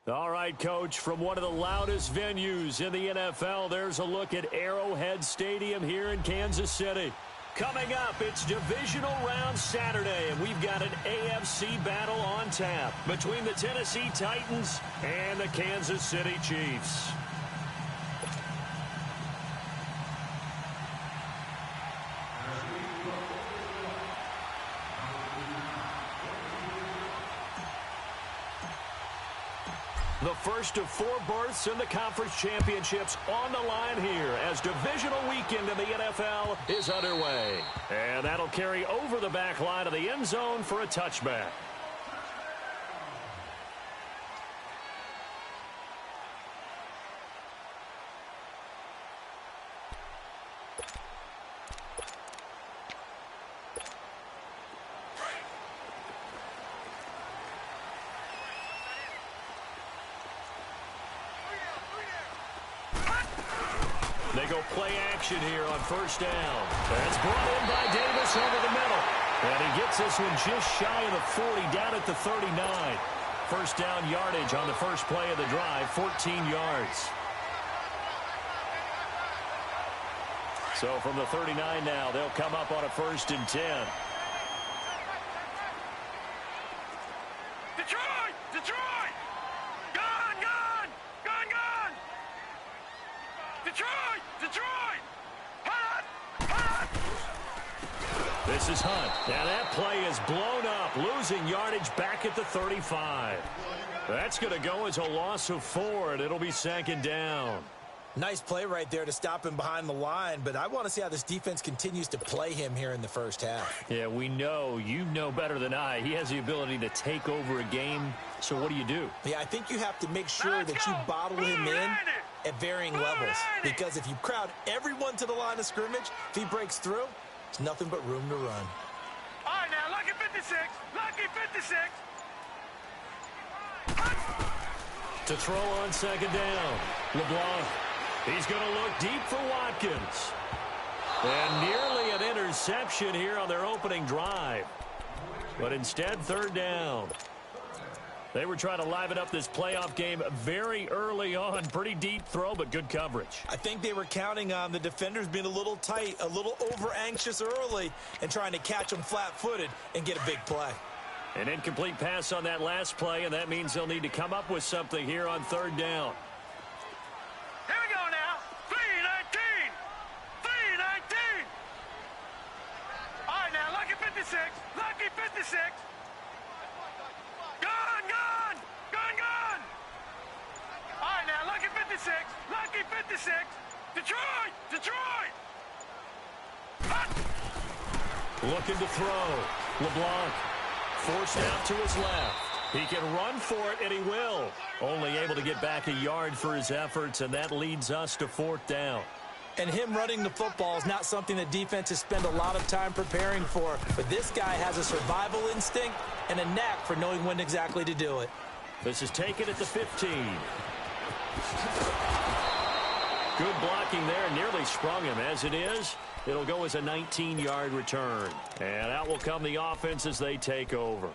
All right, Coach, from one of the loudest venues in the NFL, there's a look at Arrowhead Stadium here in Kansas City. Coming up, it's Divisional Round Saturday, and we've got an AFC battle on tap between the Tennessee Titans and the Kansas City Chiefs. The first of 4 berths in the conference championships on the line here as divisional weekend in the NFL is underway. And that'll carry over the back line of the end zone for a touchback. They go play action here on first down. That's brought in by Davis over the middle. And he gets this one just shy of the 40, down at the 39. First down yardage on the first play of the drive, 14 yards. So from the 39 now, they'll come up on a 1st and 10. Detroit! Detroit! Gone! Gone! Gone! Gone! Detroit! Detroit! Hunt! Hunt! This is Hunt. Now that play is blown up, losing yardage back at the 35. That's going to go as a loss of 4, and it'll be 2nd down. Nice play right there to stop him behind the line, but I want to see how this defense continues to play him here in the first half. Yeah, we know. You know better than I. He has the ability to take over a game, so what do you do? Yeah, I think you have to make sure that you bottle him in at varying levels, because if you crowd everyone to the line of scrimmage, if he breaks through, it's nothing but room to run. All right, now, lucky 56. Lucky 56. To throw on 2nd down. LeBlanc. He's going to look deep for Watkins. And nearly an interception here on their opening drive. But instead, 3rd down. They were trying to liven up this playoff game very early on. Pretty deep throw, but good coverage. I think they were counting on the defenders being a little tight, a little over-anxious early, and trying to catch them flat-footed and get a big play. An incomplete pass on that last play, and that means they'll need to come up with something here on 3rd down. Here we go now. 3-19. 3-19. All right, now, lucky 56. Lucky 56. Gone, gone. Gone, gone. All right, now, lucky 56. Lucky 56. Detroit. Detroit. Hut. Looking to throw. LeBlanc forced out to his left. He can run for it, and he will. Only able to get back a yard for his efforts, and that leads us to 4th down. And him running the football is not something that defenses spend a lot of time preparing for. But this guy has a survival instinct and a knack for knowing when exactly to do it. This is taken at the 15. Good blocking there. Nearly sprung him. As it is, it'll go as a 19-yard return. And out will come the offense as they take over.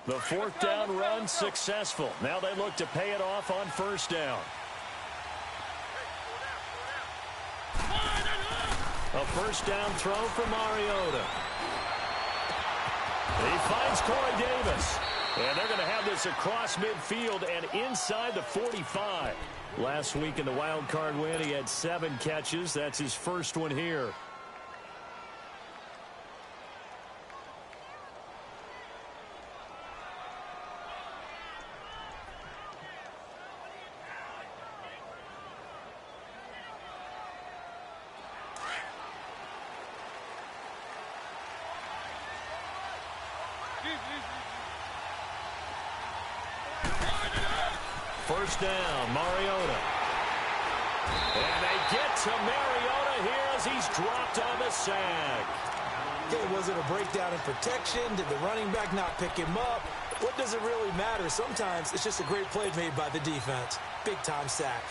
The 4th down run successful. Now they look to pay it off on 1st down. A 1st down throw for Mariota. He finds Corey Davis. And they're going to have this across midfield and inside the 45. Last week in the wild card win, he had 7 catches. That's his first one here. First down, Mariota. And they get to Mariota here as he's dropped on the sack. Okay, was it a breakdown in protection? Did the running back not pick him up? What does it really matter? Sometimes it's just a great play made by the defense. Big-time sack.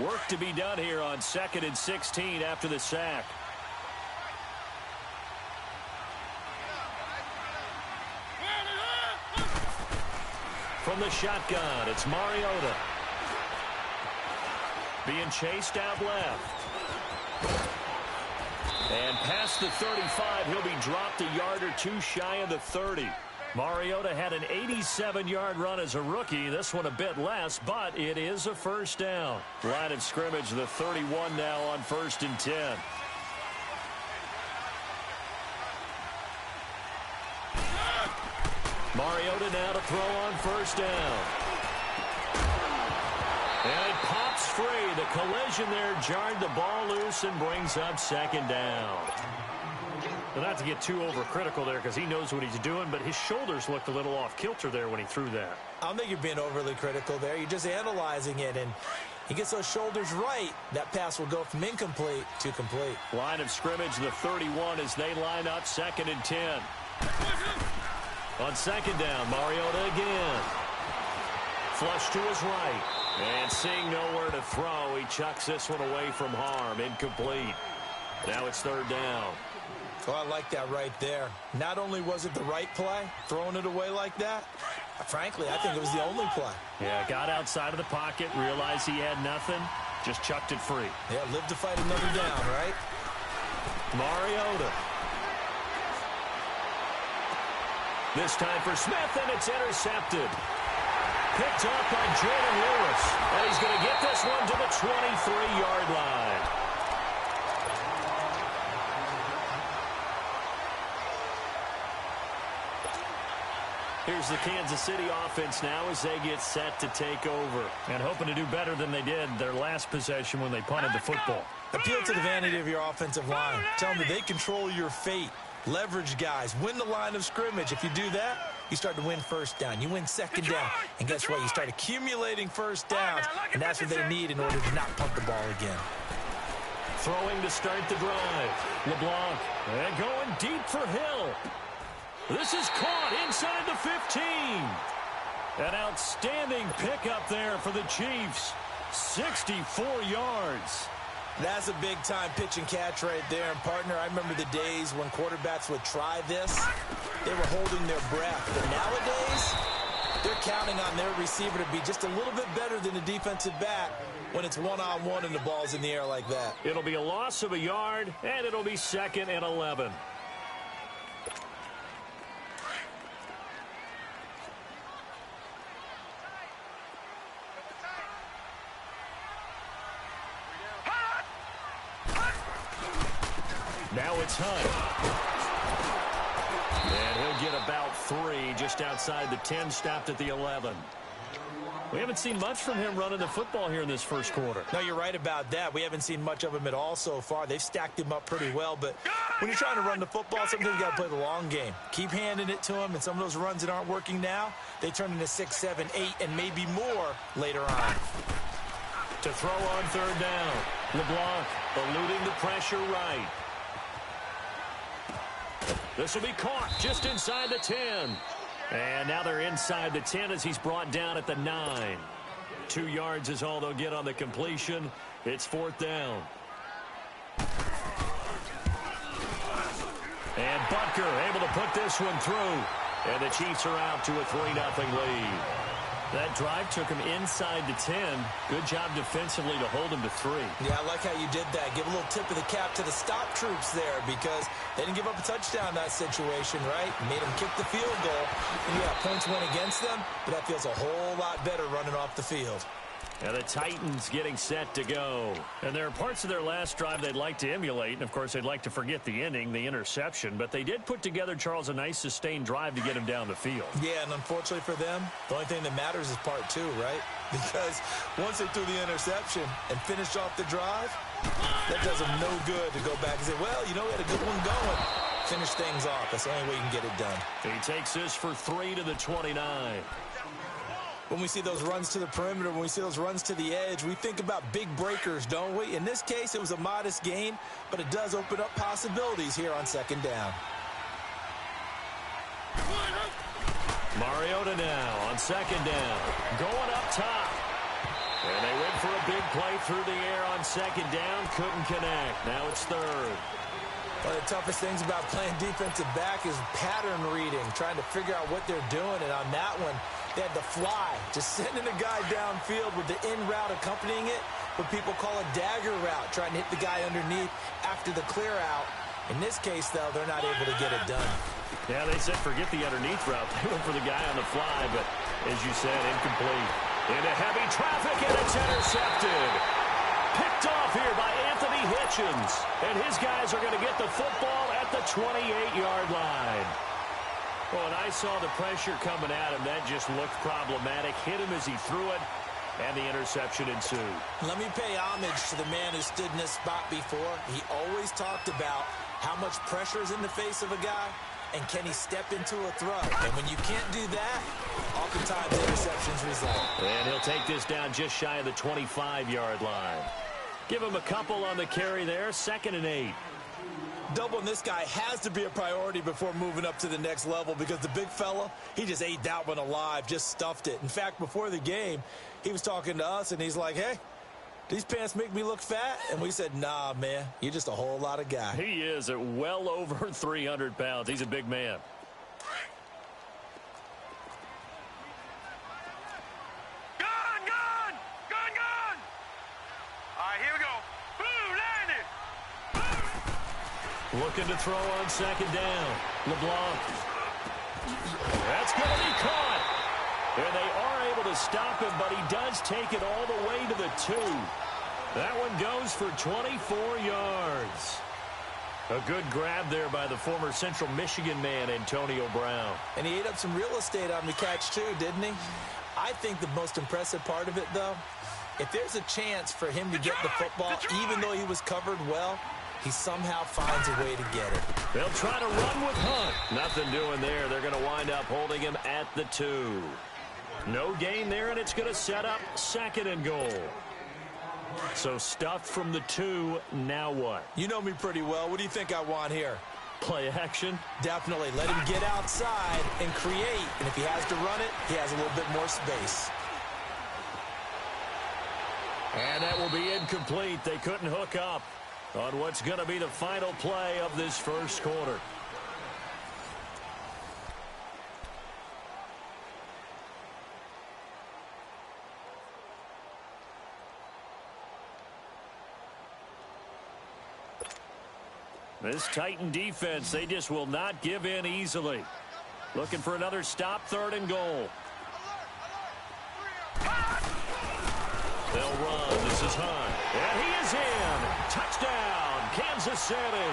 Work to be done here on 2nd and 16 after the sack. From the shotgun, it's Mariota. Being chased out left. And past the 35, he'll be dropped a yard or two shy of the 30. Mariota had an 87-yard run as a rookie. This one a bit less, but it is a first down. Line of scrimmage, the 31 now on 1st and 10. Mariota now to throw on 1st down. And it pops free. The collision there jarred the ball loose and brings up 2nd down. Well, not to get too overcritical there because he knows what he's doing, but his shoulders looked a little off kilter there when he threw that. I don't think you're being overly critical there. You're just analyzing it, and he gets those shoulders right. That pass will go from incomplete to complete. Line of scrimmage, the 31 as they line up 2nd and 10. On 2nd down, Mariota again. Flush to his right. And seeing nowhere to throw, he chucks this one away from harm. Incomplete. Now it's 3rd down. Oh, I like that right there. Not only was it the right play, throwing it away like that, frankly, I think it was the only play. Yeah, got outside of the pocket, realized he had nothing, just chucked it free. Yeah, live to fight another down, right? Mariota. This time for Smith, and it's intercepted. Picked up by Jordan Lewis. And he's going to get this one to the 23-yard line. Here's the Kansas City offense now as they get set to take over. And hoping to do better than they did their last possession when they punted the football. Appeal to the vanity of your offensive line. Tell them that they control your fate. Leverage guys. Win the line of scrimmage. If you do that, you start to win 1st down. You win 2nd down. And guess what? You start accumulating 1st downs. And that's what they need in order to not punt the ball again. Throwing to start the drive. LeBlanc. And going deep for Hill. This is caught inside the 15. An outstanding pickup there for the Chiefs. 64 yards. That's a big-time pitch and catch right there. And, partner, I remember the days when quarterbacks would try this. They were holding their breath. But nowadays, they're counting on their receiver to be just a little bit better than the defensive back when it's one-on-one and the ball's in the air like that. It'll be a loss of a yard, and it'll be 2nd and 11. Now it's Hunt. And he'll get about 3 just outside the 10, stopped at the 11. We haven't seen much from him running the football here in this 1st quarter. No, you're right about that. We haven't seen much of him at all so far. They've stacked him up pretty well, but when you're trying to run the football, sometimes you got to play the long game. Keep handing it to him, and some of those runs that aren't working now, they turn into 6, 7, 8, and maybe more later on. To throw on 3rd down. LeBlanc eluding the pressure right. This will be caught just inside the 10. And now they're inside the 10 as he's brought down at the 9. 2 yards is all they'll get on the completion. It's 4th down. And Butker able to put this one through. And the Chiefs are out to a 3-0 lead. That drive took him inside the 10. Good job defensively to hold him to 3. Yeah, I like how you did that. Give a little tip of the cap to the stop troops there because they didn't give up a touchdown in that situation, right? Made them kick the field goal. And yeah, points went against them, but that feels a whole lot better running off the field. And the Titans getting set to go. And there are parts of their last drive they'd like to emulate. And, of course, they'd like to forget the ending, the interception. But they did put together, Charles, a nice sustained drive to get him down the field. Yeah, and unfortunately for them, the only thing that matters is part 2, right? Because once they threw the interception and finished off the drive, that does them no good to go back and say, well, you know, we had a good one going. Finish things off. That's the only way you can get it done. He takes this for 3 to the 29. When we see those runs to the perimeter, when we see those runs to the edge, we think about big breakers, don't we? In this case, it was a modest gain, but it does open up possibilities here on second down. Mariota now on second down. Going up top. And they went for a big play through the air on second down. Couldn't connect. Now it's third. One of the toughest things about playing defensive back is pattern reading, trying to figure out what they're doing. And on that one, they had the fly, just sending a guy downfield with the in route accompanying it, what people call a dagger route, trying to hit the guy underneath after the clear out. In this case, though, they're not able to get it done. Yeah, they said forget the underneath route. They went for the guy on the fly, but as you said, incomplete. Into heavy traffic, and it's intercepted. Picked off here by Anthony Hitchens. And his guys are going to get the football at the 28-yard line. Well, when I saw the pressure coming at him, that just looked problematic. Hit him as he threw it, and the interception ensued. Let me pay homage to the man who stood in this spot before. He always talked about how much pressure is in the face of a guy, and can he step into a throw? And when you can't do that, oftentimes interceptions result. And he'll take this down just shy of the 25-yard line. Give him a couple on the carry there, 2nd and 8. Doubling this guy has to be a priority before moving up to the next level because the big fella, he just ate that one alive, just stuffed it. In fact, before the game, he was talking to us, and he's like, hey, these pants make me look fat? And we said, nah, man, you're just a whole lot of guy. He is at well over 300 pounds. He's a big man. Gone! All right, here we go. Boom, landed. Looking to throw on second down. LeBlanc. That's going to be caught. And they are able to stop him, but he does take it all the way to the 2. That one goes for 24 yards. A good grab there by the former Central Michigan man, Antonio Brown. And he ate up some real estate on the catch, too, didn't he? I think the most impressive part of it, though, if there's a chance for him to get the football, even though he was covered well, he somehow finds a way to get it. They'll try to run with Hunt. Nothing doing there. They're going to wind up holding him at the 2. No gain there, and it's going to set up 2nd and goal. So stuffed from the 2, now what? You know me pretty well. What do you think I want here? Play action? Definitely. Let him get outside and create. And if he has to run it, he has a little bit more space. And that will be incomplete. They couldn't hook up on what's going to be the final play of this first quarter. This Titan defense, they just will not give in easily. Looking for another stop, 3rd and goal. They'll run. This is Hunt. And he is in. Touchdown, Kansas City.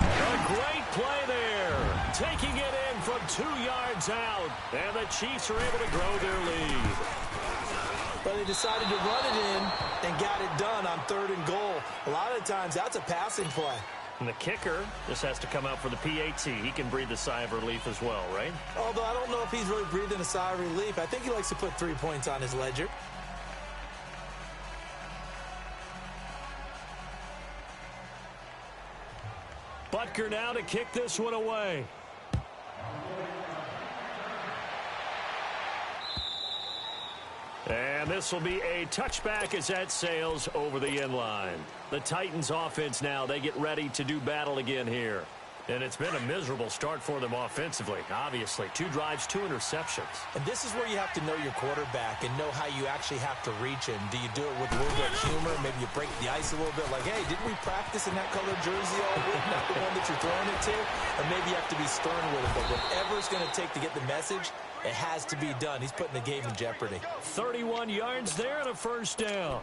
A great play there. Taking it in from 2 yards out. And the Chiefs are able to grow their lead. But they decided to run it in and got it done on 3rd and goal. A lot of the times, that's a passing play. And the kicker just has to come out for the PAT. He can breathe a sigh of relief as well, right? Although I don't know if he's really breathing a sigh of relief. I think he likes to put 3 points on his ledger. Butker now to kick this one away. And this will be a touchback as that sails over the end line. The Titans offense now, they get ready to do battle again here. And it's been a miserable start for them offensively, obviously. 2 drives, 2 interceptions. And this is where you have to know your quarterback and know how you actually have to reach him. Do you do it with a little bit of humor? Maybe you break the ice a little bit like, hey, didn't we practice in that colored jersey all week? Not the one that you're throwing it to? Or maybe you have to be stern with him. But whatever it's going to take to get the message, it has to be done. He's putting the game in jeopardy. 31 yards there and a first down.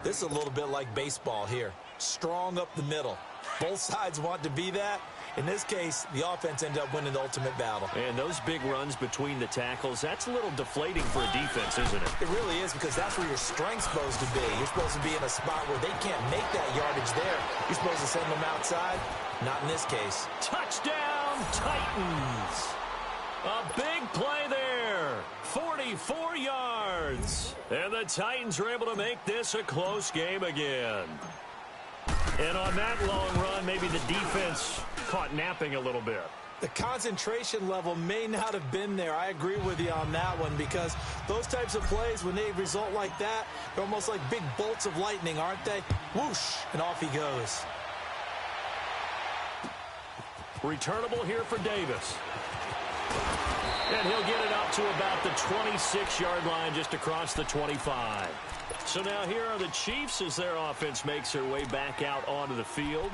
This is a little bit like baseball here. Strong up the middle. Both sides want to be that. In this case, the offense ended up winning the ultimate battle. And those big runs between the tackles, that's a little deflating for a defense, isn't it? It really is, because that's where your strength's supposed to be. You're supposed to be in a spot where they can't make that yardage there. You're supposed to send them outside. Not in this case. Touchdown, Titans. A big play there. 44 yards. And the Titans are able to make this a close game again. And on that long run, maybe the defense caught napping a little bit. The concentration level may not have been there. I agree with you on that one, because those types of plays, when they result like that, they're almost like big bolts of lightning, aren't they? Whoosh, and off he goes. Returnable here for Davis. And he'll get it up to about the 26-yard line, just across the 25. So now here are the Chiefs as their offense makes their way back out onto the field.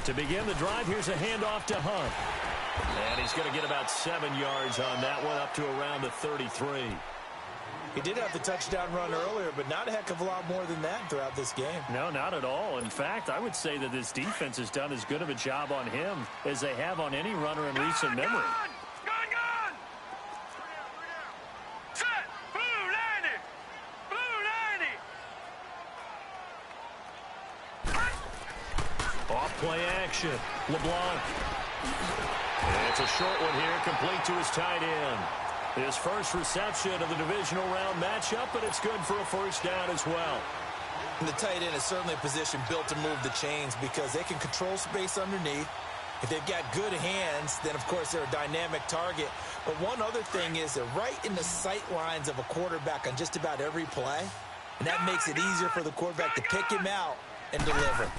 To begin the drive, here's a handoff to Hunt. And he's going to get about 7 yards on that one, up to around the 33. He did have the touchdown run earlier, but not a heck of a lot more than that throughout this game. No, not at all. In fact, I would say that this defense has done as good of a job on him as they have on any runner in recent memory. Gun! Set! Blue 90! Off play action. LeBlanc. And it's a short one here, complete to his tight end. His first reception of the divisional round matchup, but it's good for a first down as well. And the tight end is certainly a position built to move the chains, because they can control space underneath. If they've got good hands, then, of course, they're a dynamic target. But one other thing is they're right in the sight lines of a quarterback on just about every play. And that makes it easier for the quarterback to pick him out and deliver.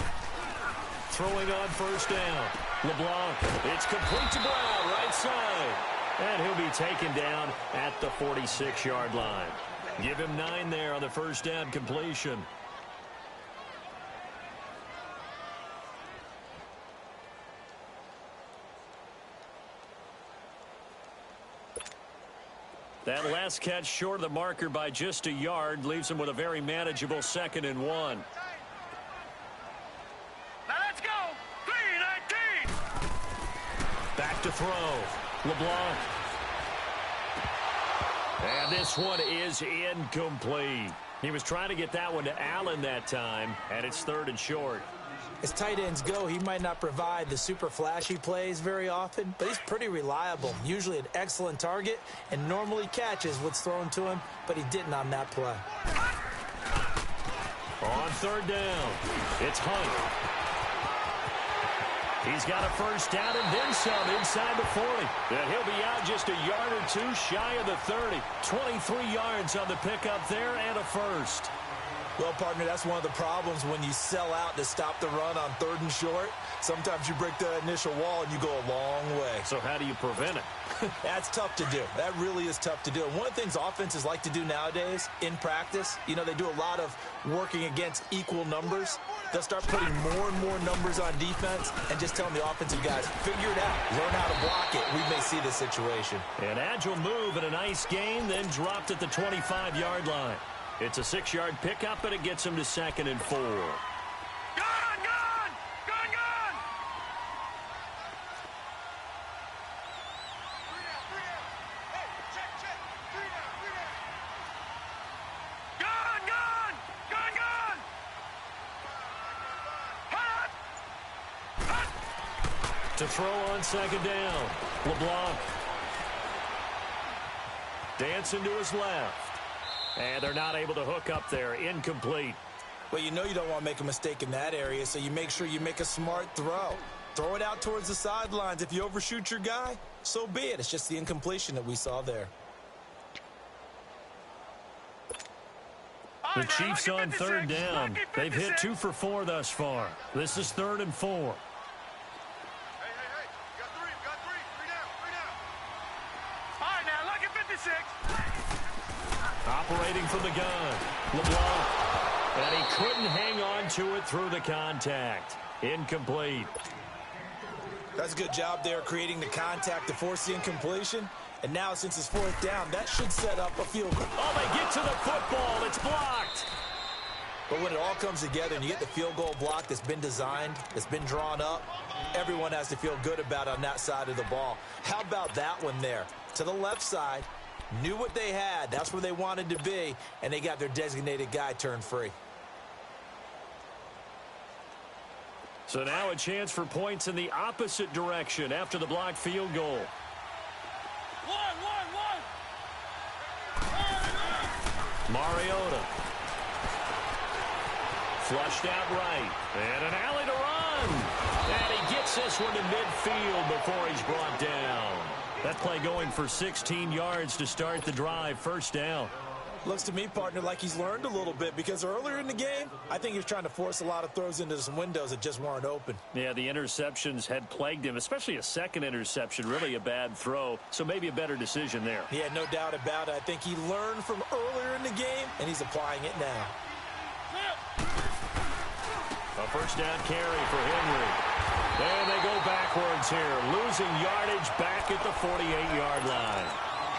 Throwing on first down. LeBlanc. It's complete to Brown, right side. And he'll be taken down at the 46-yard line. Give him 9 there on the first down completion. That last catch short of the marker by just a yard leaves him with a very manageable 2nd and 1. Now let's go! 3-19! Back to throw. LeBlanc. And this one is incomplete. He was trying to get that one to Allen that time, and it's 3rd and short. As tight ends go, he might not provide the super flashy plays very often, but he's pretty reliable. Usually an excellent target, and normally catches what's thrown to him, but he didn't on that play. On 3rd down, it's Hunt. He's got a first down and then some inside the 40. And he'll be out just a yard or two shy of the 30. 23 yards on the pickup there and a first. Well, partner, that's one of the problems when you sell out to stop the run on 3rd and short. Sometimes you break the initial wall and you go a long way. So how do you prevent it? That's tough to do. That really is tough to do. And one of the things offenses like to do nowadays in practice, you know, they do a lot of working against equal numbers. They'll start putting more and more numbers on defense and just telling the offensive guys, figure it out, learn how to block it. We may see this situation. An agile move and a nice gain, then dropped at the 25-yard line. It's a 6-yard pickup, and it gets him to 2nd and 4. Gun! To throw on 2nd down, LeBlanc. Dancing to his left. And they're not able to hook up there. Incomplete. Well, you know you don't want to make a mistake in that area, so you make sure you make a smart throw. Throw it out towards the sidelines. If you overshoot your guy, so be it. It's just the incompletion that we saw there. The Chiefs on 3rd down. They've hit 2 for 4 thus far. This is 3rd and 4. Hey, got three. Three down. All right, now, lucky 56. Operating from the gun, LeBlanc. And he couldn't hang on to it through the contact. Incomplete. That's a good job there creating the contact to force the incompletion. And now, since it's 4th down, that should set up a field goal. Oh, they get to the football. It's blocked. But when it all comes together and you get the field goal block that's been designed, that's been drawn up, everyone has to feel good about it on that side of the ball. How about that one there? To the left side, knew what they had. That's where they wanted to be, and they got their designated guy turned free. So now a chance for points in the opposite direction after the blocked field goal. Mariota. Flushed out right. And an alley to run. And he gets this one to midfield before he's brought down. That play going for 16 yards to start the drive. First down. Looks to me, partner, like he's learned a little bit because earlier in the game, I think he was trying to force a lot of throws into some windows that just weren't open. Yeah, the interceptions had plagued him, especially a second interception, really a bad throw, so maybe a better decision there. Yeah, no doubt about it. I think he learned from earlier in the game, and he's applying it now. A first down carry for Henry. And they go backwards here, losing yardage back at the 48-yard line.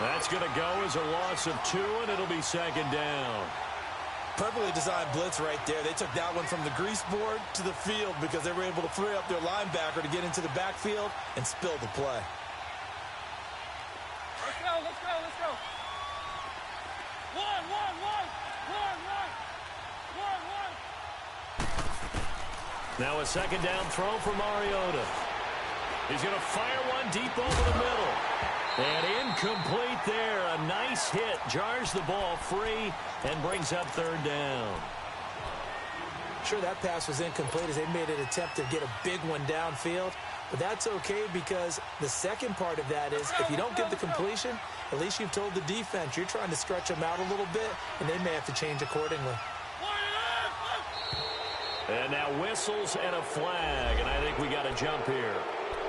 That's going to go as a loss of 2, and it'll be second down. Perfectly designed blitz right there. They took that one from the grease board to the field because they were able to free up their linebacker to get into the backfield and spill the play. Let's go, let's go, let's go. One. Now a second down throw for Mariota. He's going to fire one deep over the middle. And incomplete there. A nice hit. Jars the ball free and brings up third down. Sure, that pass was incomplete as they made an attempt to get a big one downfield. But that's okay because the second part of that is if you don't get the completion, at least you've told the defense you're trying to stretch them out a little bit, and they may have to change accordingly. And now whistles and a flag. And I think we got a jump here.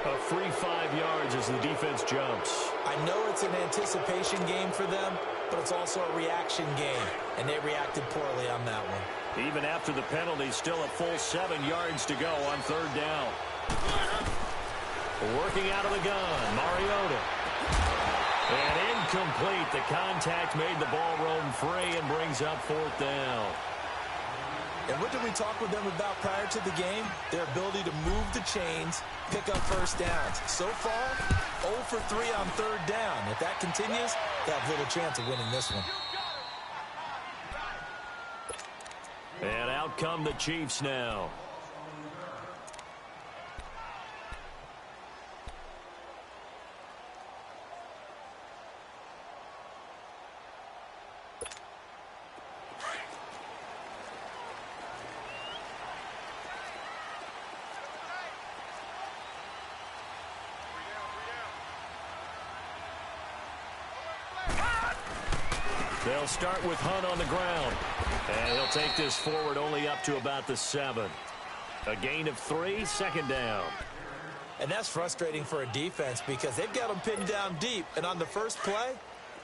A free 5 yards as the defense jumps. I know it's an anticipation game for them, but it's also a reaction game, and they reacted poorly on that one. Even after the penalty, still a full 7 yards to go on third down. Working out of the gun, Mariota. And incomplete. The contact made the ball roam free and brings up fourth down. And what did we talk with them about prior to the game? Their ability to move the chains, pick up first downs. So far, 0 for 3 on third down. If that continues, they have little chance of winning this one. And out come the Chiefs now. They'll start with Hunt on the ground. And he'll take this forward only up to about the 7. A gain of 3, second down. And that's frustrating for a defense because they've got them pinned down deep. And on the first play,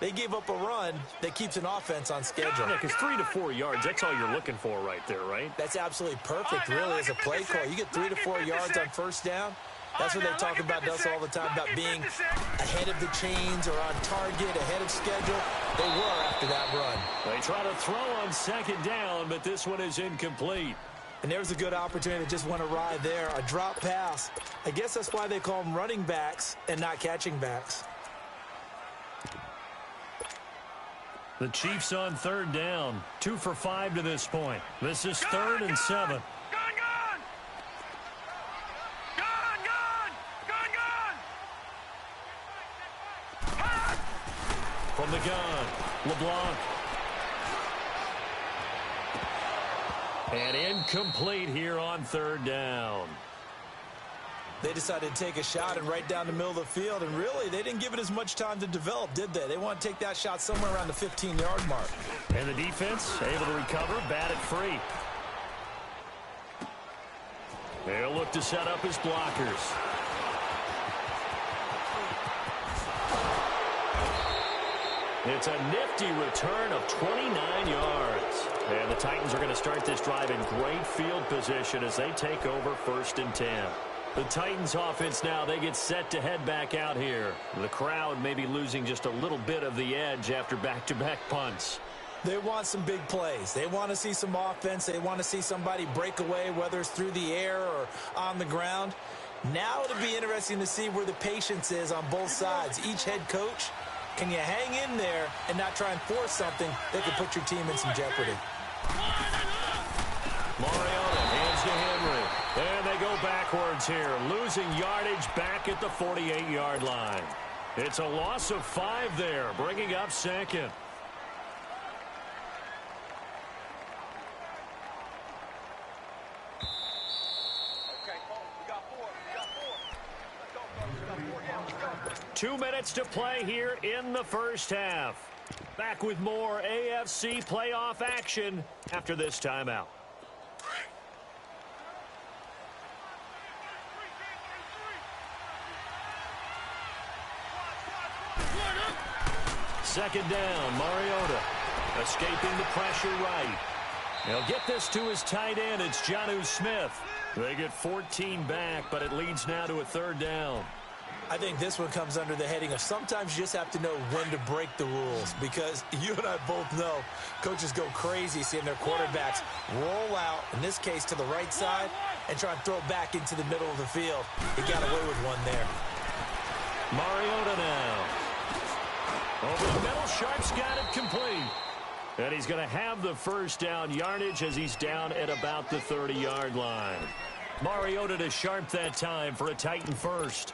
they gave up a run that keeps an offense on schedule. Yeah, because 3 to 4 yards, that's all you're looking for right there, right? That's absolutely perfect, really, as a play call. You get 3 to 4 yards on first down. That's what they talk about us all the time, about being ahead of the chains or on target, ahead of schedule. They were after that run. They try to throw on second down, but this one is incomplete. And there's a good opportunity that just went awry there, a drop pass. I guess that's why they call them running backs and not catching backs. The Chiefs on third down, 2 for 5 to this point. This is third and 7. From the gun, LeBlanc. And incomplete here on third down. They decided to take a shot and right down the middle of the field, and really, they didn't give it as much time to develop, did they? They want to take that shot somewhere around the 15-yard mark. And the defense able to recover, bat it free. They'll look to set up his blockers. It's a nifty return of 29 yards. And the Titans are going to start this drive in great field position as they take over 1st and 10. The Titans offense now, they get set to head back out here. The crowd may be losing just a little bit of the edge after back-to-back punts. They want some big plays. They want to see some offense. They want to see somebody break away, whether it's through the air or on the ground. Now it'll be interesting to see where the patience is on both sides. Each head coach, can you hang in there and not try and force something that could put your team in some jeopardy? Mariota hands to Henry. And they go backwards here, losing yardage back at the 48-yard line. It's a loss of 5 there, bringing up second. Okay, we got 4. Let's go, folks. We got 4 down. Let's go. 2 minutes to play here in the first half. Back with more AFC playoff action after this timeout. Second down, Mariota escaping the pressure right. He'll get this to his tight end. It's Jonnu Smith. They get 14 back, but it leads now to a third down. I think this one comes under the heading of sometimes you just have to know when to break the rules, because you and I both know coaches go crazy seeing their quarterbacks roll out, in this case to the right side, and try and throw it back into the middle of the field. He got away with one there. Mariota now. Over the middle, Sharp's got it complete. And he's going to have the first down yardage as he's down at about the 30-yard line. Mariota to Sharp that time for a Titan first.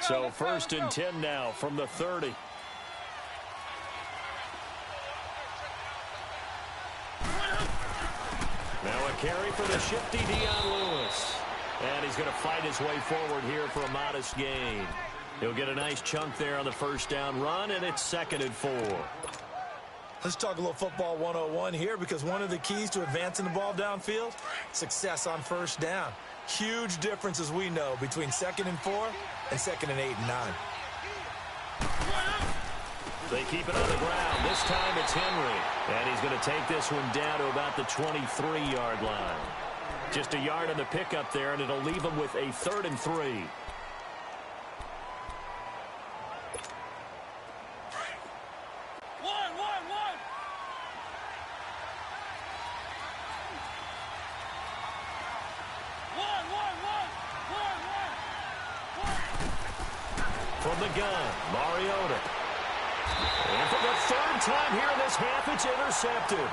So first and 10 now from the 30. Now a carry for the shifty Dion Lewis. And he's going to fight his way forward here for a modest gain. He'll get a nice chunk there on the first down run, and it's 2nd and 4. Let's talk a little football 101 here, because one of the keys to advancing the ball downfield, success on first down. Huge difference, as we know, between 2nd and 4 and 2nd and 8 and 9. They keep it on the ground. This time it's Henry. And he's going to take this one down to about the 23-yard line. Just a yard on the pickup there, and it'll leave him with a 3rd and 3. From the gun, Mariota. And for the 3rd time here in this half, it's intercepted.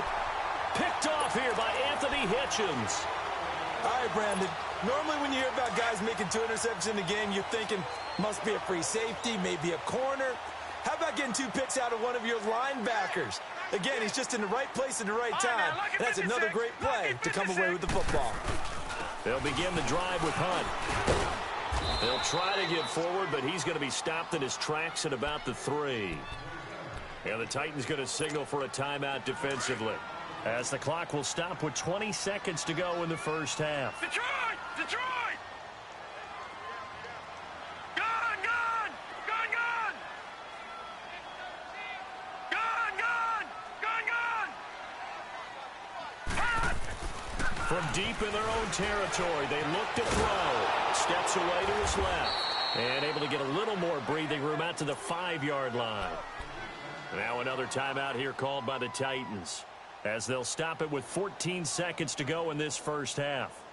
Picked off here by Anthony Hitchens. All right, Brandon. Normally when you hear about guys making 2 interceptions in the game, you're thinking must be a free safety, maybe a corner. How about getting 2 picks out of one of your linebackers? Again, he's just in the right place at the right time. And that's another great play to come away with the football. They'll begin the drive with Hunt. They'll try to get forward, but he's going to be stopped in his tracks at about the 3. And the Titans going to signal for a timeout defensively, as the clock will stop with 20 seconds to go in the first half. Detroit! Detroit! Gun! Gun! Gun! Gun! Gun! Gun! Gun! Gun! From deep in their own territory, they look to throw. Steps away to his left. And able to get a little more breathing room out to the 5-yard line. Now another timeout here called by the Titans, as they'll stop it with 14 seconds to go in this first half.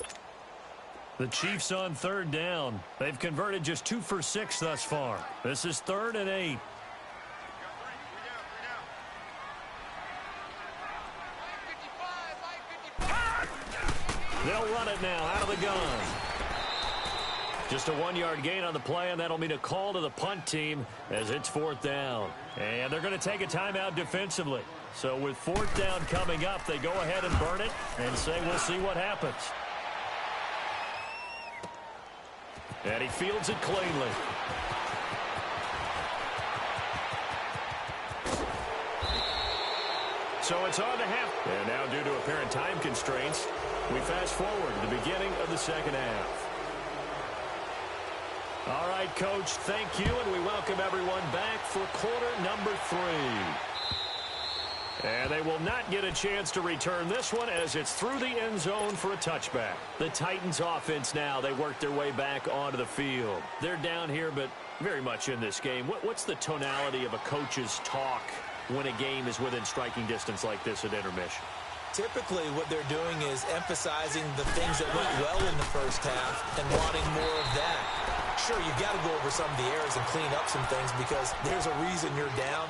The Chiefs on 3rd down. They've converted just 2 for 6 thus far. This is 3rd and 8. They'll run it now out of the gun. Just a 1-yard gain on the play, and that'll mean a call to the punt team as it's 4th down. And they're going to take a timeout defensively. So with 4th down coming up, they go ahead and burn it and say we'll see what happens. And he fields it cleanly. So it's on to half. And now due to apparent time constraints, we fast forward to the beginning of the second half. All right, Coach, thank you, and we welcome everyone back for quarter number 3. And they will not get a chance to return this one as it's through the end zone for a touchback. The Titans offense now, they work their way back onto the field. They're down here, but very much in this game. What's the tonality of a coach's talk when a game is within striking distance like this at intermission? Typically, what they're doing is emphasizing the things that went well in the first half and wanting more of that. Sure, you've got to go over some of the errors and clean up some things because there's a reason you're down.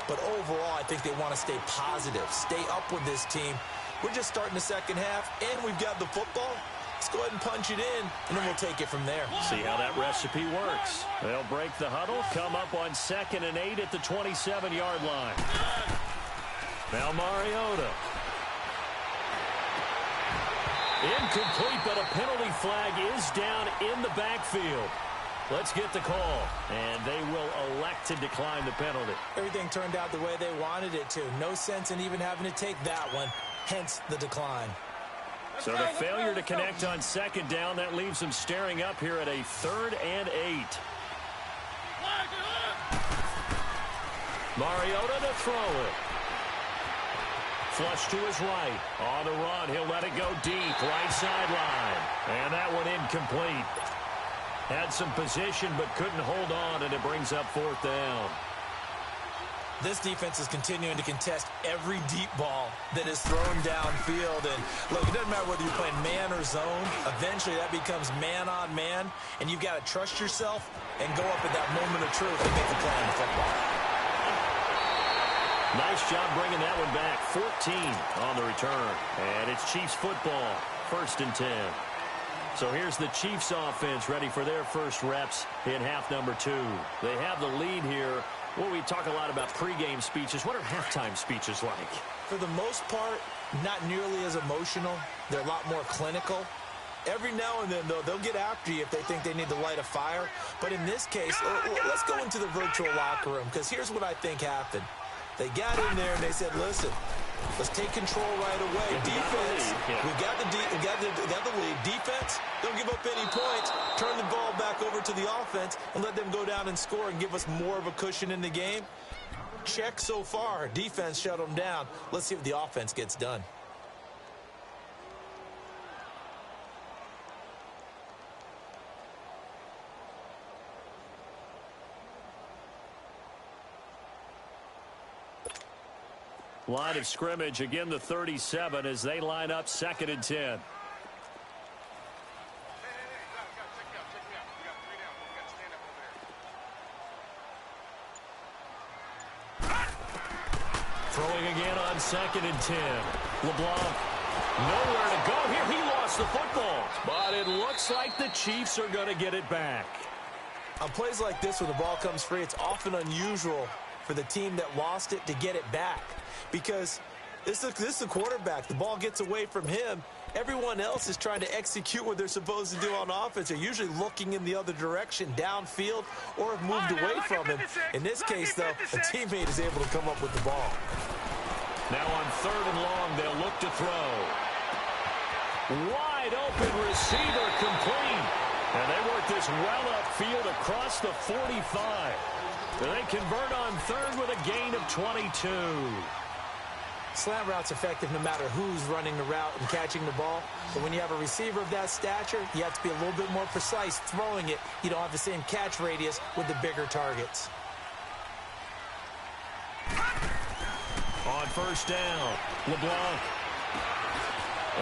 But overall, I think they want to stay positive, stay up with this team. We're just starting the second half, and we've got the football. Let's go ahead and punch it in, and then we'll take it from there. See how that recipe works. They'll break the huddle, come up on 2nd and 8 at the 27-yard line. Now Mariota. Incomplete, but a penalty flag is down in the backfield. Let's get the call, and they will elect to decline the penalty. Everything turned out the way they wanted it to. No sense in even having to take that one, hence the decline. So the failure to connect on 2nd down, that leaves them staring up here at a 3rd and 8. Mariota to throw it. Flush to his right. On the run, he'll let it go deep, right sideline. And that one incomplete. Had some position but couldn't hold on, and it brings up 4th down. This defense is continuing to contest every deep ball that is thrown downfield. And look, it doesn't matter whether you're playing man or zone. Eventually, that becomes man on man, and you've got to trust yourself and go up at that moment of truth and make the play on the football. Nice job bringing that one back. 14 on the return. And it's Chiefs football. 1st and 10. So here's the Chiefs offense ready for their first reps in half number 2. They have the lead here. Well, we talk a lot about pregame speeches. What are halftime speeches like? For the most part, not nearly as emotional. They're a lot more clinical. Every now and then, though, they'll get after you if they think they need to light a fire. But in this case, let's go into the virtual locker room, because here's what I think happened. They got in there and they said, listen, let's take control right away. Defense, we got the lead. Defense, don't give up any points. Turn the ball back over to the offense and let them go down and score and give us more of a cushion in the game. Check so far. Defense shut them down. Let's see if the offense gets done. Line of scrimmage, again the 37 as they line up 2nd and 10. Hey, you gotta check me out. You got 3 down. You gotta stand up over there. Throwing again on 2nd and 10. LeBlanc, nowhere to go here. He lost the football, but it looks like the Chiefs are going to get it back. On plays like this where the ball comes free, it's often unusual for the team that lost it to get it back. Because this is a quarterback. The ball gets away from him. Everyone else is trying to execute what they're supposed to do on offense. They're usually looking in the other direction, downfield, or have moved away from him. In this case, though, a teammate is able to come up with the ball. Now on 3rd and long, they'll look to throw. Wide open receiver complete. And they work this well upfield across the 45. They convert on 3rd with a gain of 22. Slant route's effective no matter who's running the route and catching the ball. But when you have a receiver of that stature, you have to be a little bit more precise throwing it. You don't have the same catch radius with the bigger targets. On 1st down, LeBlanc.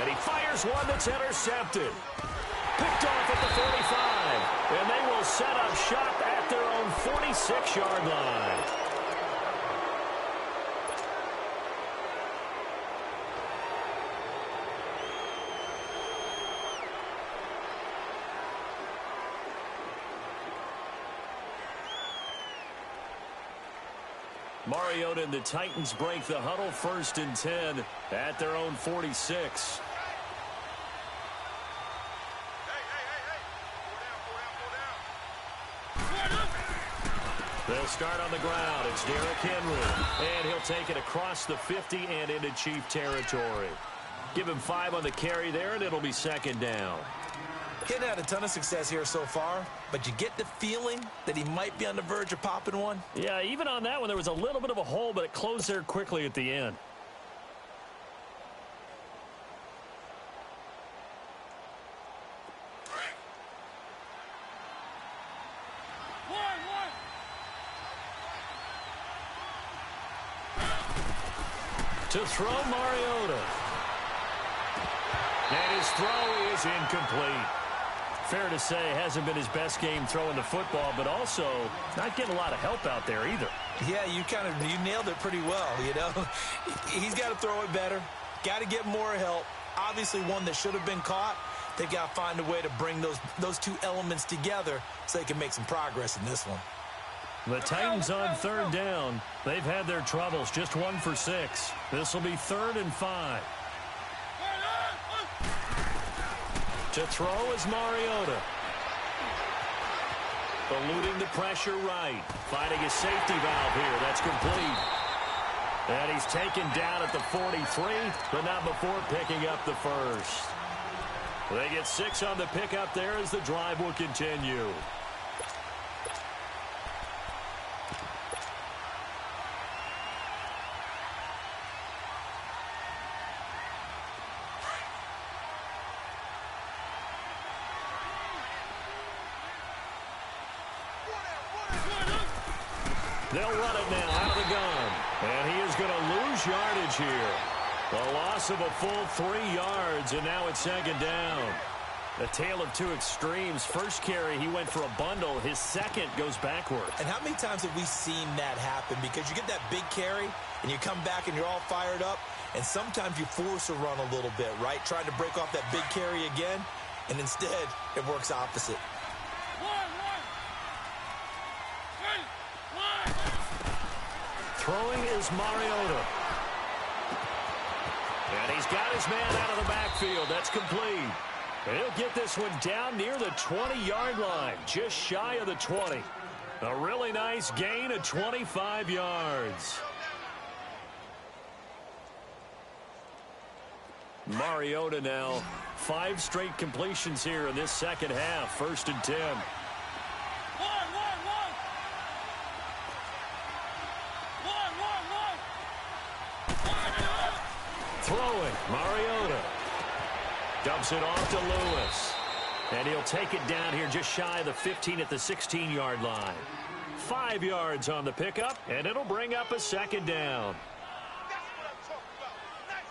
And he fires one that's intercepted. Picked off at the 45. And they will set up shop at their own 46-yard line. Mariota and the Titans break the huddle. 1st and 10 at their own 46. They'll start on the ground. It's Derrick Henry. And he'll take it across the 50 and into Chief territory. Give him 5 on the carry there, and it'll be 2nd down. Hadn't had a ton of success here so far, but you get the feeling that he might be on the verge of popping one. Yeah, even on that one, there was a little bit of a hole, but it closed there quickly at the end. To throw, Mariota. And his throw is incomplete. Fair to say, hasn't been his best game throwing the football, but also not getting a lot of help out there either. Yeah, you nailed it pretty well, you know. He's got to throw it better. Got to get more help. Obviously one that should have been caught. They've got to find a way to bring those two elements together so they can make some progress in this one. The Titans on third down. They've had their troubles, just 1 for 6. This will be 3rd and 5. To throw is Mariota. Eluding the pressure right. Finding a safety valve here. That's complete. And he's taken down at the 43, but not before picking up the first. They get 6 on the pickup there as the drive will continue. They'll run it now out of the gun. And he is going to lose yardage here. A loss of a full 3 yards, and now it's 2nd down. A tale of two extremes. First carry, he went for a bundle. His second goes backward. And how many times have we seen that happen? Because you get that big carry, and you come back and you're all fired up, and sometimes you force a run a little bit, right? Trying to break off that big carry again, and instead it works opposite. Throwing is Mariota. And he's got his man out of the backfield. That's complete. He'll get this one down near the 20-yard line, just shy of the 20. A really nice gain of 25 yards. Mariota now, 5 straight completions here in this second half. 1st and 10. Throwing, Mariota. Dumps it off to Lewis. And he'll take it down here just shy of the 15 at the 16-yard line. 5 yards on the pickup, and it'll bring up a 2nd down. That's what I'm talking about. Nice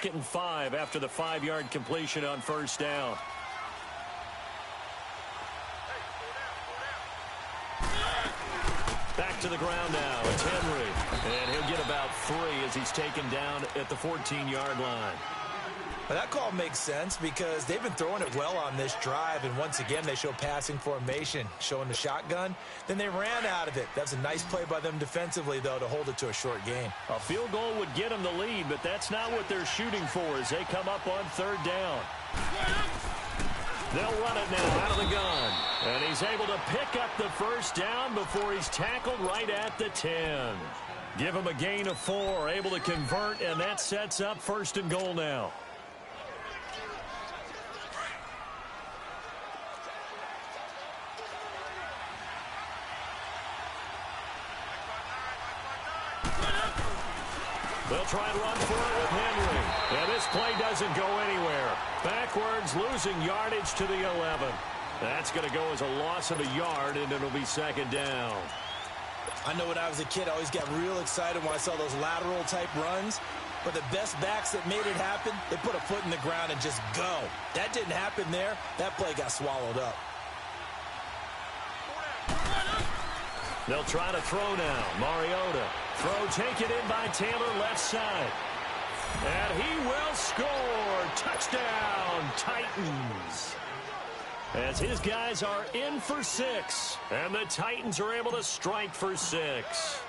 hit, boy. 2nd and 5 after the 5-yard completion on 1st down. Back to the ground now. It's Henry. And he'll get about 3 as he's taken down at the 14-yard line. Well, that call makes sense because they've been throwing it well on this drive, and once again they show passing formation, showing the shotgun. Then they ran out of it. That's a nice play by them defensively, though, to hold it to a short game. A field goal would get them the lead, but that's not what they're shooting for as they come up on 3rd down. They'll run it now out of the gun. And he's able to pick up the 1st down before he's tackled right at the 10. Give him a gain of 4, able to convert, and that sets up 1st and goal now. They'll try and run for it with Henry. And this play doesn't go anywhere. Backwards, losing yardage to the 11. That's going to go as a loss of a yard, and it'll be 2nd down. I know when I was a kid, I always got real excited when I saw those lateral-type runs. But the best backs that made it happen, they put a foot in the ground and just go. That didn't happen there. That play got swallowed up. They'll try to throw now. Mariota. Throw taken in by Taylor, left side. And he will score. Touchdown, Titans. As his guys are in for 6. And the Titans are able to strike for 6.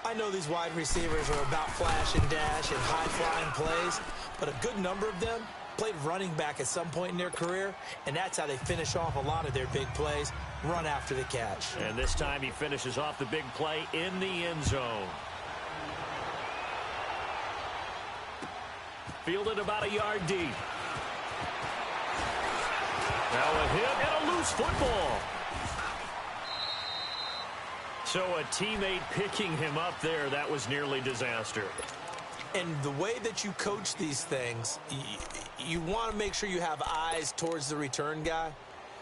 I know these wide receivers are about flash and dash and high-flying plays, but a good number of them played running back at some point in their career, and that's how they finish off a lot of their big plays, run after the catch. And this time he finishes off the big play in the end zone. Fielded about a yard deep. Now a hit and a loose football. So a teammate picking him up there, that was nearly disaster. And the way that you coach these things, you want to make sure you have eyes towards the return guy,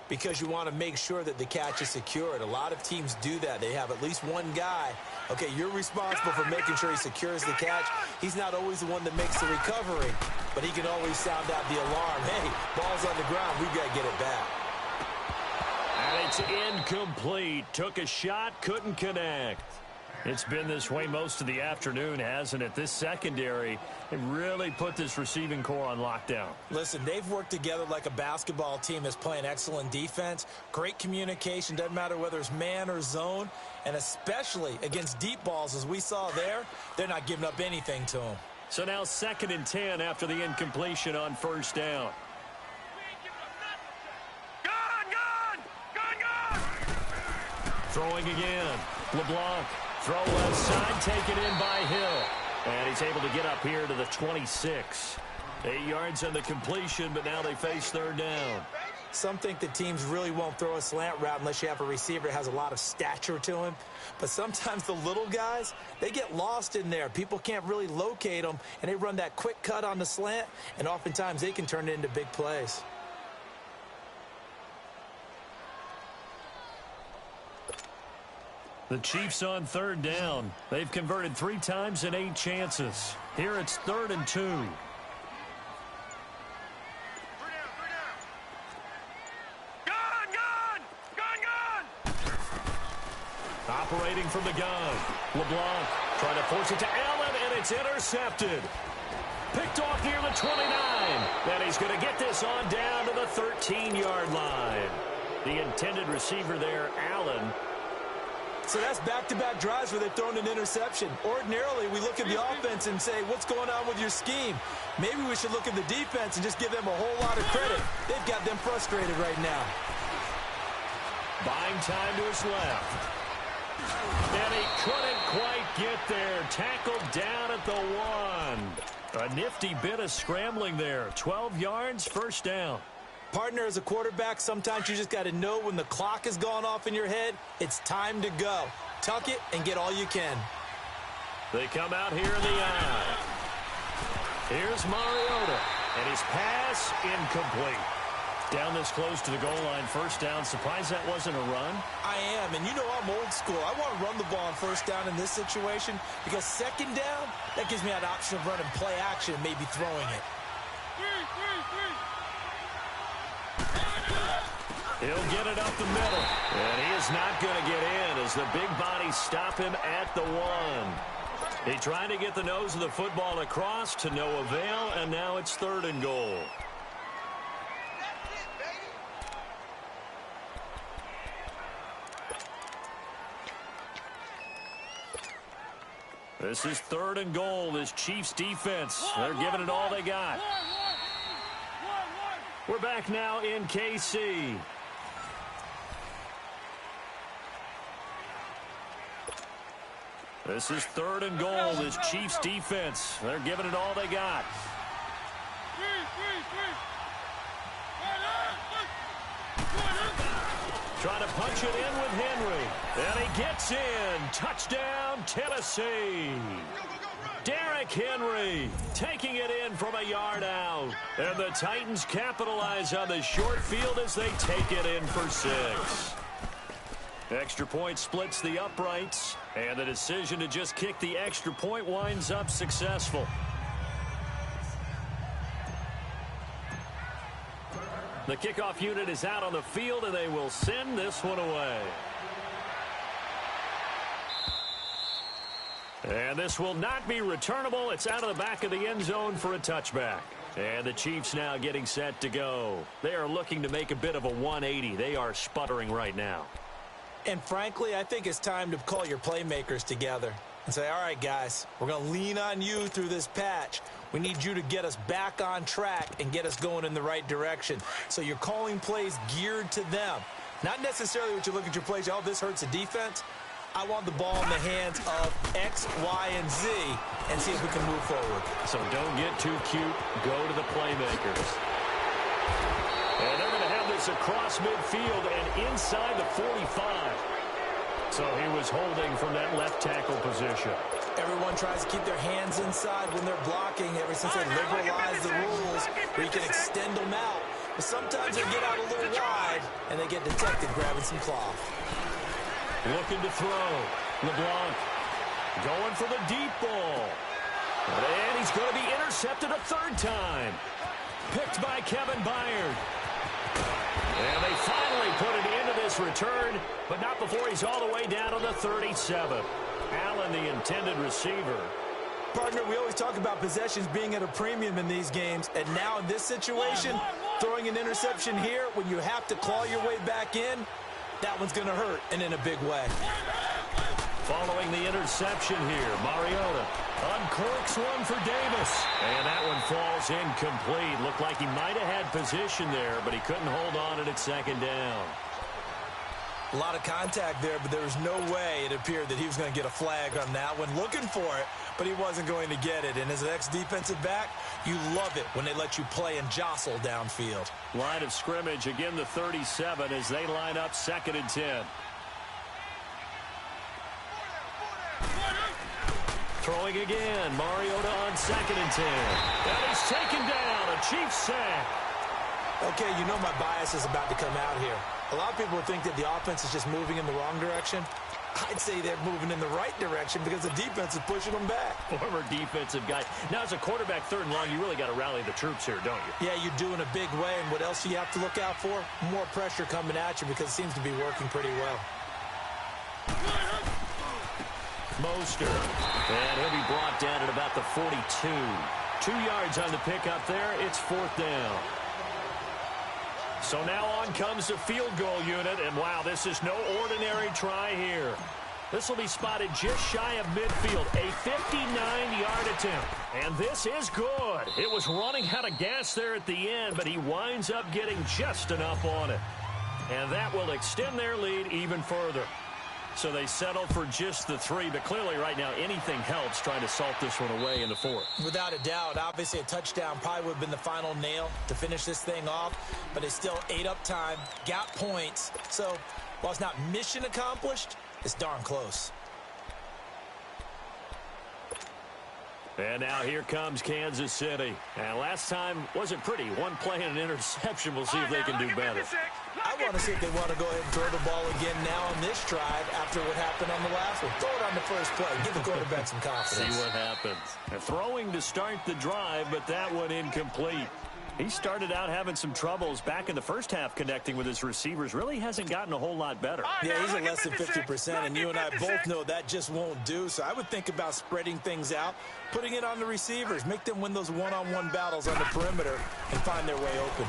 because you want to make sure that the catch is secured. A lot of teams do that. They have at least one guy. Okay, you're responsible for making sure he secures the catch. He's not always the one that makes the recovery, but he can always sound out the alarm. Hey, ball's on the ground. We've got to get it back. And it's incomplete. Took a shot, couldn't connect. It's been this way most of the afternoon, hasn't it? This secondary, it really put this receiving core on lockdown. Listen, they've worked together like a basketball team that's playing excellent defense. Great communication, doesn't matter whether it's man or zone. And especially against deep balls, as we saw there, they're not giving up anything to them. So now 2nd and 10 after the incompletion on 1st down. Throwing again. LeBlanc. Throw left side, taken in by Hill. And he's able to get up here to the 26. 8 yards on the completion, but now they face 3rd down. Some think that teams really won't throw a slant route unless you have a receiver that has a lot of stature to him. But sometimes the little guys, they get lost in there. People can't really locate them, and they run that quick cut on the slant, and oftentimes they can turn it into big plays. The Chiefs on 3rd down. They've converted 3 times in 8 chances. Here it's 3rd and 2. Operating from the gun. LeBlanc trying to force it to Allen, and it's intercepted. Picked off near the 29. And he's going to get this on down to the 13-yard line. The intended receiver there, Allen. So that's back-to-back drives where they've thrown an interception. Ordinarily, we look at the offense and say, what's going on with your scheme? Maybe we should look at the defense and just give them a whole lot of credit. They've got them frustrated right now. Buying time to his left. And he couldn't quite get there. Tackled down at the 1. A nifty bit of scrambling there. 12 yards, 1st down. Partner, as a quarterback, sometimes you just got to know when the clock has gone off in your head, it's time to go. Tuck it and get all you can. They come out here in the eye. Here's Mariota, and his pass incomplete. Down this close to the goal line, 1st down. Surprised that wasn't a run? I am, and you know I'm old school. I want to run the ball on 1st down in this situation because 2nd down, that gives me an option of running play action and maybe throwing it. He'll get it up the middle, and he is not going to get in as the big bodies stop him at the 1. He tried to get the nose of the football across to no avail, and now it's 3rd and goal. This is 3rd and goal. This Chiefs defense, they're giving it all they got. We're back now in KC. This is 3rd and goal. This Chiefs defense, they're giving it all they got. Trying to punch it in with Henry. And he gets in. Touchdown, Tennessee. Derrick Henry taking it in from a yard out. And the Titans capitalize on the short field as they take it in for 6. Extra point splits the uprights, and the decision to just kick the extra point winds up successful. The kickoff unit is out on the field, and they will send this one away. And this will not be returnable. It's out of the back of the end zone for a touchback. And the Chiefs now getting set to go. They are looking to make a bit of a 180. They are sputtering right now. And frankly, I think it's time to call your playmakers together and say, all right, guys, we're going to lean on you through this patch. We need you to get us back on track and get us going in the right direction. So you're calling plays geared to them. Not necessarily what you look at your plays, oh, this hurts the defense. I want the ball in the hands of X, Y, and Z and see if we can move forward. So don't get too cute. Go to the playmakers. And they're going to have this across midfield and inside the 45. So he was holding from that left tackle position. Everyone tries to keep their hands inside when they're blocking ever since they liberalized the rules where you can extend them out. But sometimes they get out a little wide, and they get detected grabbing some cloth. Looking to throw. LeBlanc going for the deep ball. And he's going to be intercepted a third time. Picked by Kevin Byard. And they finally put it into this return, but not before he's all the way down to the 37. Allen, the intended receiver. Partner, we always talk about possessions being at a premium in these games, and now in this situation, throwing an interception here when you have to claw your way back in, that one's going to hurt, and in a big way. Following the interception here, Mariota uncorks one for Davis. And that one falls incomplete. Looked like he might have had position there, but he couldn't hold on at second down. A lot of contact there, but there was no way it appeared that he was going to get a flag on that one. Looking for it, but he wasn't going to get it. And as an ex-defensive back, you love it when they let you play and jostle downfield. Line of scrimmage, again the 37 as they line up 2nd and 10. Throwing again, Mariota on 2nd and 10. And he's taken down, a Chiefs sack. Okay, you know my bias is about to come out here. A lot of people would think that the offense is just moving in the wrong direction. I'd say they're moving in the right direction because the defense is pushing them back. Former defensive guy. Now, as a quarterback, 3rd and long, you really got to rally the troops here, don't you? Yeah, you do in a big way. And what else do you have to look out for? More pressure coming at you because it seems to be working pretty well. Mostert. And he'll be brought down at about the 42. 2 yards on the pickup there. It's 4th down. So now on comes the field goal unit, and wow, this is no ordinary try here. This will be spotted just shy of midfield, a 59-yard attempt. And this is good. It was running out of gas there at the end, but he winds up getting just enough on it. And that will extend their lead even further. So they settle for just the 3, but clearly right now anything helps trying to salt this one away in the 4th. Without a doubt, obviously a touchdown probably would have been the final nail to finish this thing off, but it's still ate up time, got points. So while it's not mission accomplished, it's darn close. And now here comes Kansas City. And last time wasn't pretty. One play and an interception. We'll see if they can do better. I want to see if they want to go ahead and throw the ball again now on this drive after what happened on the last one. Throw it on the first play. Give the quarterback some confidence. See what happens. And throwing to start the drive, but that one incomplete. He started out having some troubles back in the first half connecting with his receivers. Really hasn't gotten a whole lot better. Yeah, he's at less than 50%, and you and I both know that just won't do. So I would think about spreading things out, putting it on the receivers, make them win those one-on-one battles on the perimeter and find their way open.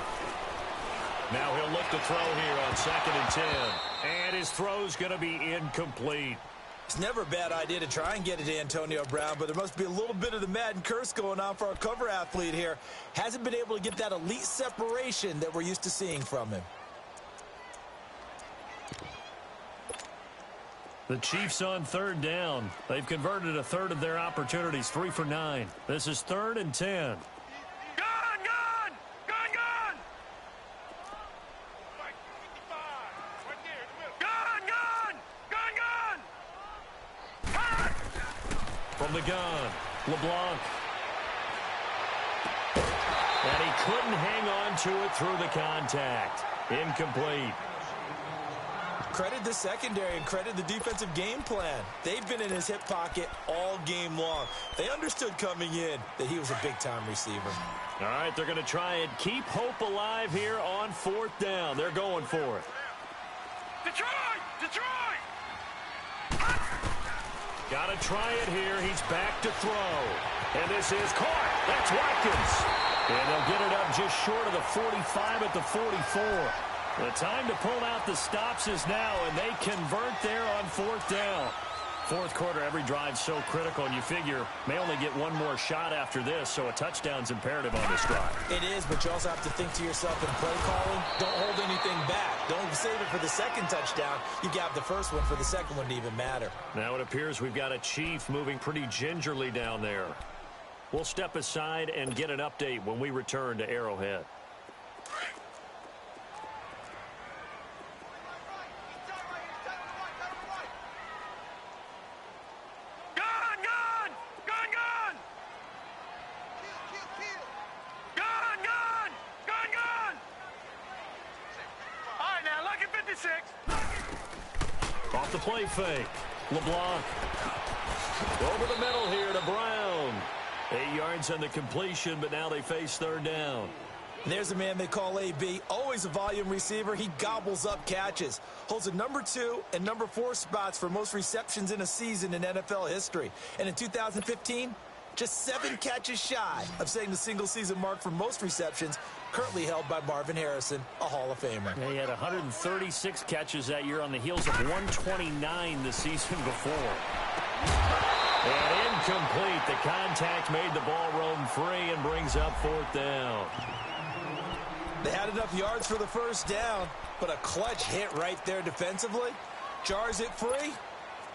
Now he'll look to throw here on 2nd and 10. And his throw's going to be incomplete. It's never a bad idea to try and get it to Antonio Brown, but there must be a little bit of the Madden curse going on for our cover athlete here. Hasn't been able to get that elite separation that we're used to seeing from him. The Chiefs on 3rd down. They've converted a third of their opportunities, 3 for 9. This is 3rd and 10. From the gun, LeBlanc. And he couldn't hang on to it through the contact. Incomplete. Credit the secondary and credit the defensive game plan. They've been in his hip pocket all game long. They understood coming in that he was a big-time receiver. All right, they're going to try and keep hope alive here on 4th down. They're going for it. Detroit! Detroit! Got to try it here. He's back to throw. And this is caught. That's Watkins. And they'll get it up just short of the 45 at the 44. The time to pull out the stops is now, and they convert there on 4th down. 4th quarter, every drive's so critical, and you figure may only get one more shot after this, so a touchdown's imperative on this drive. It is, but you also have to think to yourself in play calling, don't hold anything back. Don't save it for the second touchdown. You got the first one for the second one to even matter. Now it appears we've got a Chief moving pretty gingerly down there. We'll step aside and get an update when we return to Arrowhead. off the play fake. LeBlanc. Over the middle here to Brown. 8 yards on the completion, but now they face third down. And there's a man they call AB, always a volume receiver. He gobbles up catches, holds the number 2 and number 4 spots for most receptions in a season in NFL history. And in 2015, just 7 catches shy of setting the single-season mark for most receptions, currently held by Marvin Harrison, a Hall of Famer. He had 136 catches that year on the heels of 129 the season before. And incomplete. The contact made the ball roam free and brings up fourth down. They had enough yards for the first down, but a clutch hit right there defensively. Jars it free.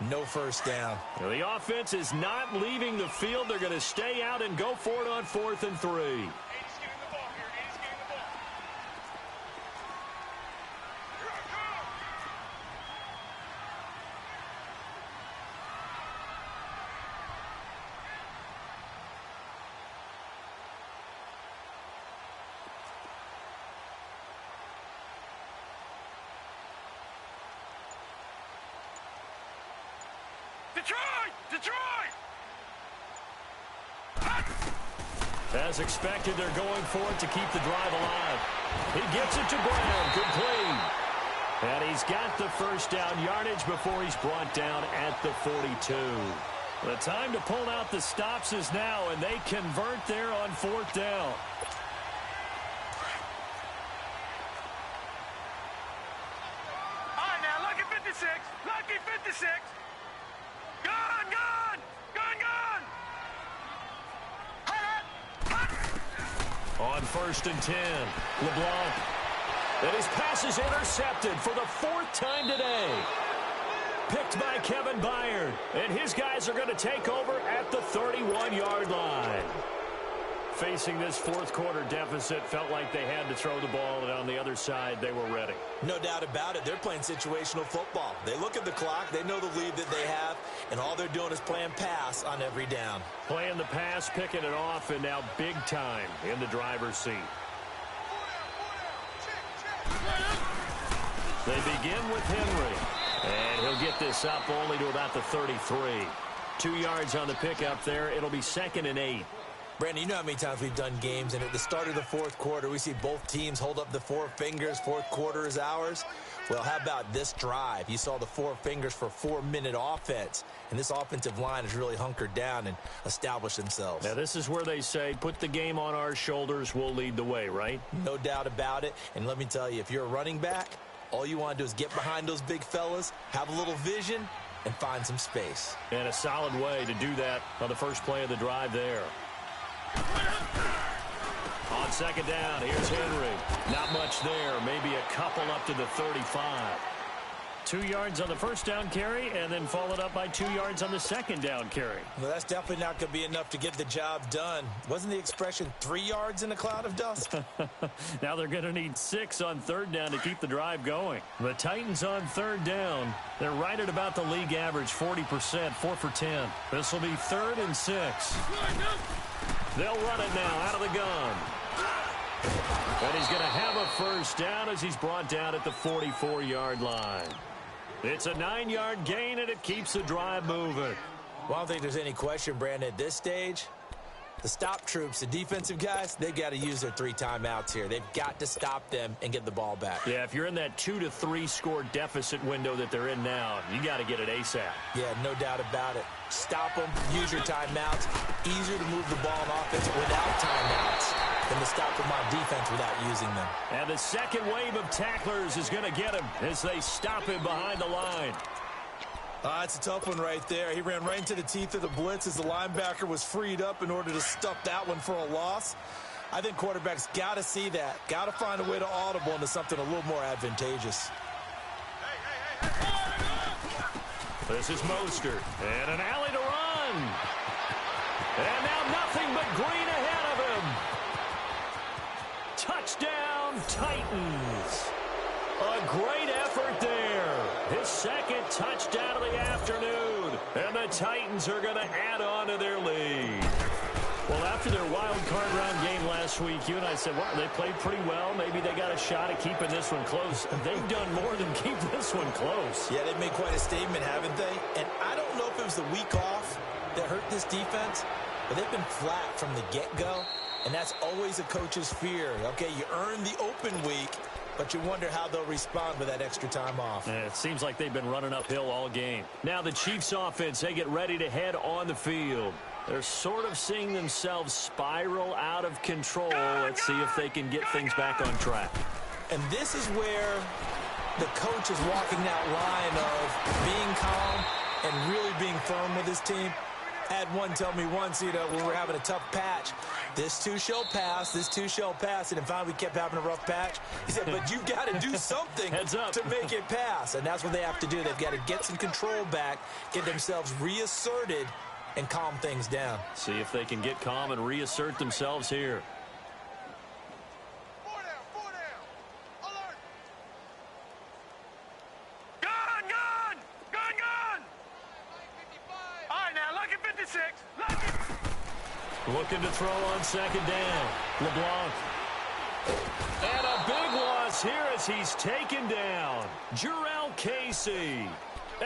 No first down. Well, the offense is not leaving the field. They're going to stay out and go for it on 4th and 3. Detroit! As expected, they're going for it to keep the drive alive. He gets it to Brown, complete. And he's got the first down yardage before he's brought down at the 42. The time to pull out the stops is now, and they convert there on 4th down. All right, now, lucky 56. Lucky 56. Gun! On 1st and 10, LeBlanc. And his pass is intercepted for the 4th time today. Picked by Kevin Byard. And his guys are going to take over at the 31-yard line. Facing this 4th quarter deficit, felt like they had to throw the ball, and on the other side, they were ready. No doubt about it. They're playing situational football. They look at the clock. They know the lead that they have, and all they're doing is playing pass on every down. Playing the pass, picking it off, and now big time in the driver's seat. They begin with Henry, and he'll get this up only to about the 33. 2 yards on the pickup there. It'll be 2nd and 8. Brandon, you know how many times we've done games, and at the start of the 4th quarter, we see both teams hold up the 4 fingers. 4th quarter is ours. Well, how about this drive? You saw the 4 fingers for 4-minute offense, and this offensive line has really hunkered down and established themselves. Now, this is where they say, put the game on our shoulders, we'll lead the way, right? No doubt about it, and let me tell you, if you're a running back, all you want to do is get behind those big fellas, have a little vision, and find some space. And a solid way to do that on the first play of the drive there. On 2nd down, here's Henry. Not much there, maybe a couple up to the 35. 2 yards on the first down carry, and then followed up by 2 yards on the second down carry. Well, that's definitely not going to be enough to get the job done. Wasn't the expression 3 yards in a cloud of dust? Now they're going to need 6 on 3rd down to keep the drive going. The Titans on 3rd down. They're right at about the league average, 40%, 4 for 10. This will be 3rd and 6. They'll run it now out of the gun. And he's going to have a first down as he's brought down at the 44-yard line. It's a 9-yard gain, and it keeps the drive moving. Well, I don't think there's any question, Brandon, at this stage. The stop troops, the defensive guys, they've got to use their 3 timeouts here. They've got to stop them and get the ball back. Yeah, if you're in that 2 to 3 score deficit window that they're in now, you got to get it ASAP. Yeah, no doubt about it. Stop them, use your timeouts. Easier to move the ball on offense without timeouts than to stop them on defense without using them. And the second wave of tacklers is going to get him as they stop him behind the line. It's a tough one right there. He ran right into the teeth of the blitz as the linebacker was freed up in order to stuff that one for a loss. I think quarterbacks got to see that. Got to find a way to audible into something a little more advantageous. This is Mostert. And an alley to run. And now nothing but green ahead of him. Touchdown, Titans. A great effort there. His second touchdown of the afternoon. And the Titans are going to add on to their lead. Well, after their wild card round game last week, you and I said, well, they played pretty well. Maybe they got a shot at keeping this one close. They've done more than keep this one close. Yeah, they've made quite a statement, haven't they? And I don't know if it was the week off that hurt this defense, but they've been flat from the get-go, and that's always a coach's fear. Okay, you earn the open week, but you wonder how they'll respond with that extra time off. Yeah, it seems like they've been running uphill all game. Now the Chiefs offense, they get ready to head on the field. They're sort of seeing themselves spiral out of control. Let's see if they can get things back on track. And this is where the coach is walking that line of being calm and really being firm with his team. I had one tell me once, when we were having a tough patch, this too shall pass, this too shall pass, and then finally we kept having a rough patch. He said, but you've got to do something Heads up. to make it pass, and that's what they have to do. They've got to get some control back, get themselves reasserted, and calm things down. See if they can get calm and reassert themselves here. Four down, alert. Gun. All right, now, look at 56. Looking to throw on second down. LeBlanc. And a big loss here as he's taken down. Jarrell Casey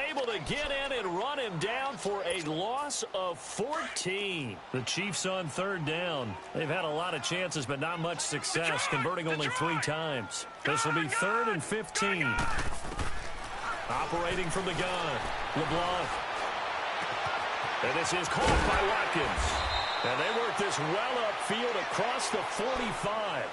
able to get in and run him down for a loss of 14. The Chiefs on third down. They've had a lot of chances, but not much success, converting only 3 times. This will be 3rd and 15. Operating from the gun, LeBlanc. And this is caught by Watkins. And they work this well upfield across the 45.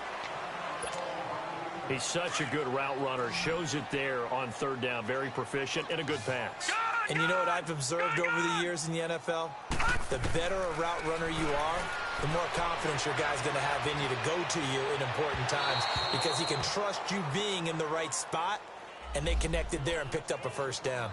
He's such a good route runner. Shows it there on third down. Very proficient and a good pass. And you know what I've observed over the years in the NFL? The better a route runner you are, the more confidence your guy's going to have in you to go to you in important times because he can trust you being in the right spot, and they connected there and picked up a first down.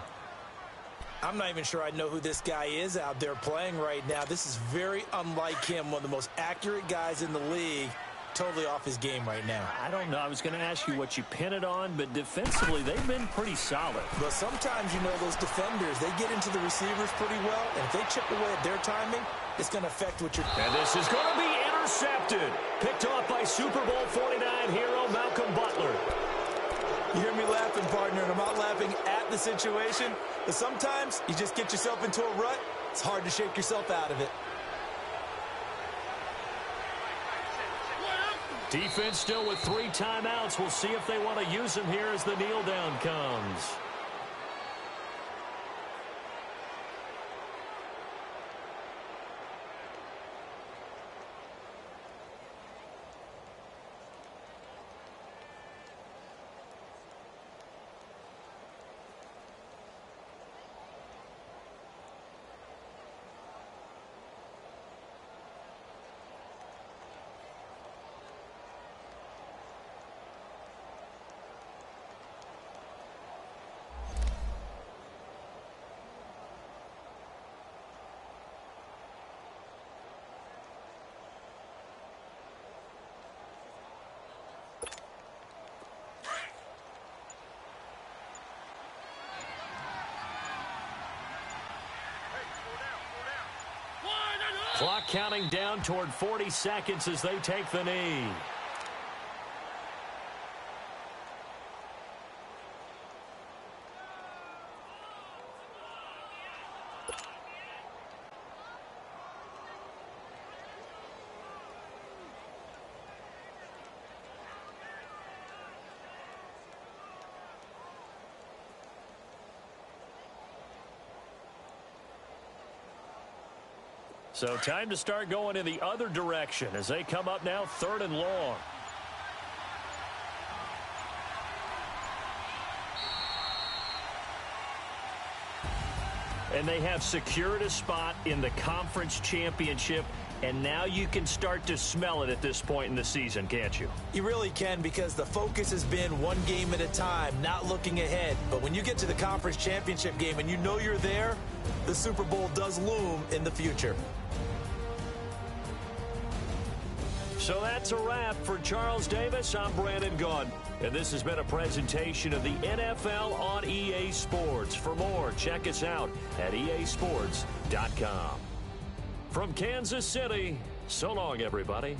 I'm not even sure I know who this guy is out there playing right now. This is very unlike him, one of the most accurate guys in the league. Totally off his game right now. I don't know. I was going to ask you what you pin it on, but defensively, they've been pretty solid. But sometimes, those defenders, they get into the receivers pretty well, and if they chip away at their timing, it's going to affect what you're doing. And this is going to be intercepted. Picked off by Super Bowl 49 hero Malcolm Butler. You hear me laughing, partner, and I'm not laughing at the situation, but sometimes you just get yourself into a rut. It's hard to shake yourself out of it. Defense still with 3 timeouts. We'll see if they want to use them here as the kneel down comes. Clock counting down toward 40 seconds as they take the knee. So time to start going in the other direction as they come up now 3rd and long. And they have secured a spot in the conference championship, and now you can start to smell it at this point in the season, can't you? You really can, because the focus has been one game at a time, not looking ahead. But when you get to the conference championship game and you know you're there, the Super Bowl does loom in the future. So that's a wrap for Charles Davis. I'm Brandon Gunn, and this has been a presentation of the NFL on EA Sports. For more, check us out at easports.com. From Kansas City, So long, everybody.